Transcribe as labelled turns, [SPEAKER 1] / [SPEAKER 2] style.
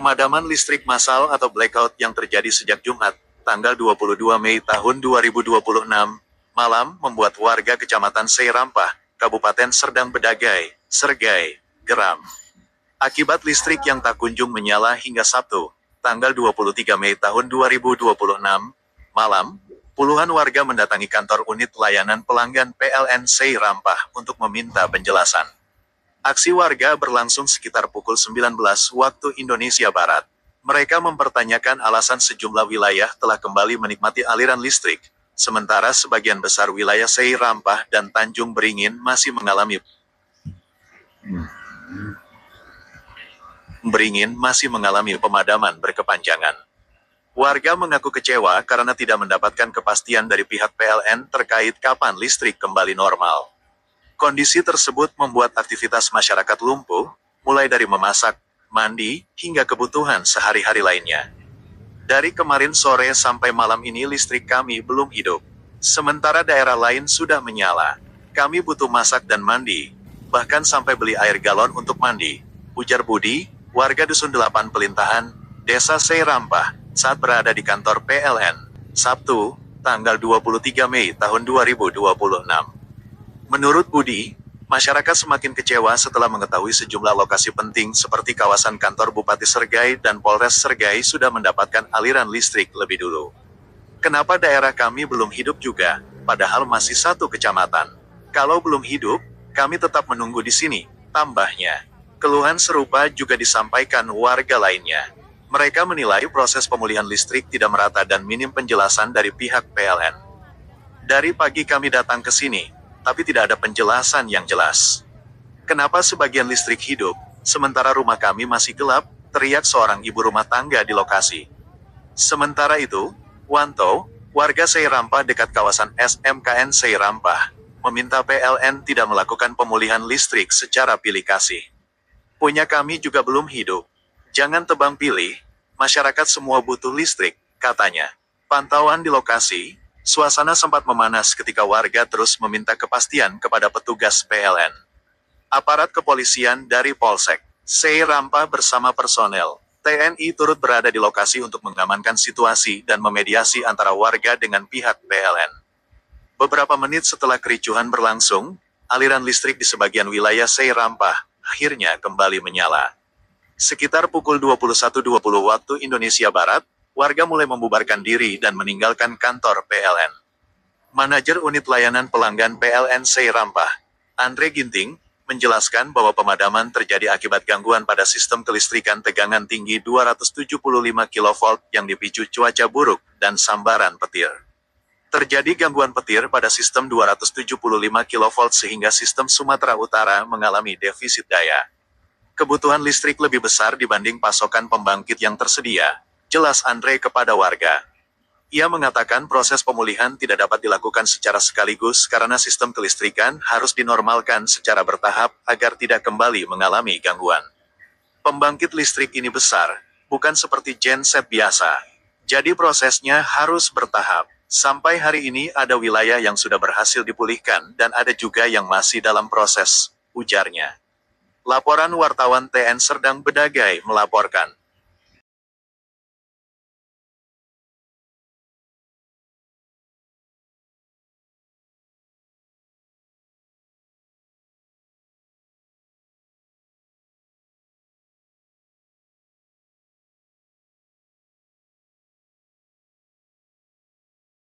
[SPEAKER 1] Pemadaman listrik massal atau blackout yang terjadi sejak Jumat, tanggal 22 Mei tahun 2026, malam membuat warga Kecamatan Seirampah, Kabupaten Serdang Bedagai, Sergai, geram. Akibat listrik yang tak kunjung menyala hingga Sabtu, tanggal 23 Mei tahun 2026, malam, puluhan warga mendatangi kantor unit layanan pelanggan PLN Seirampah untuk meminta penjelasan. Aksi warga berlangsung sekitar pukul 19 waktu Indonesia Barat. Mereka mempertanyakan alasan sejumlah wilayah telah kembali menikmati aliran listrik, sementara sebagian besar wilayah Seirampah dan Tanjung Beringin masih mengalami pemadaman berkepanjangan. Warga mengaku kecewa karena tidak mendapatkan kepastian dari pihak PLN terkait kapan listrik kembali normal. Kondisi tersebut membuat aktivitas masyarakat lumpuh, mulai dari memasak, mandi, hingga kebutuhan sehari-hari lainnya. Dari kemarin sore sampai malam ini listrik kami belum hidup. Sementara daerah lain sudah menyala. Kami butuh masak dan mandi, bahkan sampai beli air galon untuk mandi, ujar Budi, warga Dusun 8 Pelintahan, Desa Seirampah, saat berada di kantor PLN, Sabtu, tanggal 23 Mei tahun 2026. Menurut Budi, masyarakat semakin kecewa setelah mengetahui sejumlah lokasi penting seperti kawasan kantor Bupati Sergai dan Polres Sergai sudah mendapatkan aliran listrik lebih dulu. Kenapa daerah kami belum hidup juga, padahal masih satu kecamatan? Kalau belum hidup, kami tetap menunggu di sini, tambahnya. Keluhan serupa juga disampaikan warga lainnya. Mereka menilai proses pemulihan listrik tidak merata dan minim penjelasan dari pihak PLN. Dari pagi kami datang ke sini, tapi tidak ada penjelasan yang jelas. Kenapa sebagian listrik hidup, sementara rumah kami masih gelap, teriak seorang ibu rumah tangga di lokasi. Sementara itu, Wanto, warga Seirampah dekat kawasan SMKN Seirampah, meminta PLN tidak melakukan pemulihan listrik secara pilih kasih. Punya kami juga belum hidup. Jangan tebang pilih, masyarakat semua butuh listrik, katanya. Pantauan di lokasi, suasana sempat memanas ketika warga terus meminta kepastian kepada petugas PLN. Aparat kepolisian dari Polsek Seirampah bersama personel TNI turut berada di lokasi untuk mengamankan situasi dan memediasi antara warga dengan pihak PLN. Beberapa menit setelah kericuhan berlangsung, aliran listrik di sebagian wilayah Seirampah akhirnya kembali menyala. Sekitar pukul 21.20 waktu Indonesia Barat, warga mulai membubarkan diri dan meninggalkan kantor PLN. Manajer unit layanan pelanggan PLN Seirampah, Andre Ginting, menjelaskan bahwa pemadaman terjadi akibat gangguan pada sistem kelistrikan tegangan tinggi 275 kV yang dipicu cuaca buruk dan sambaran petir. Terjadi gangguan petir pada sistem 275 kV sehingga sistem Sumatera Utara mengalami defisit daya. Kebutuhan listrik lebih besar dibanding pasokan pembangkit yang tersedia, jelas Andre kepada warga. Ia mengatakan proses pemulihan tidak dapat dilakukan secara sekaligus karena sistem kelistrikan harus dinormalkan secara bertahap agar tidak kembali mengalami gangguan. Pembangkit listrik ini besar, bukan seperti genset biasa. Jadi prosesnya harus bertahap. Sampai hari ini ada wilayah yang sudah berhasil dipulihkan dan ada juga yang masih dalam proses, ujarnya. Laporan wartawan TN Serdang Bedagai melaporkan.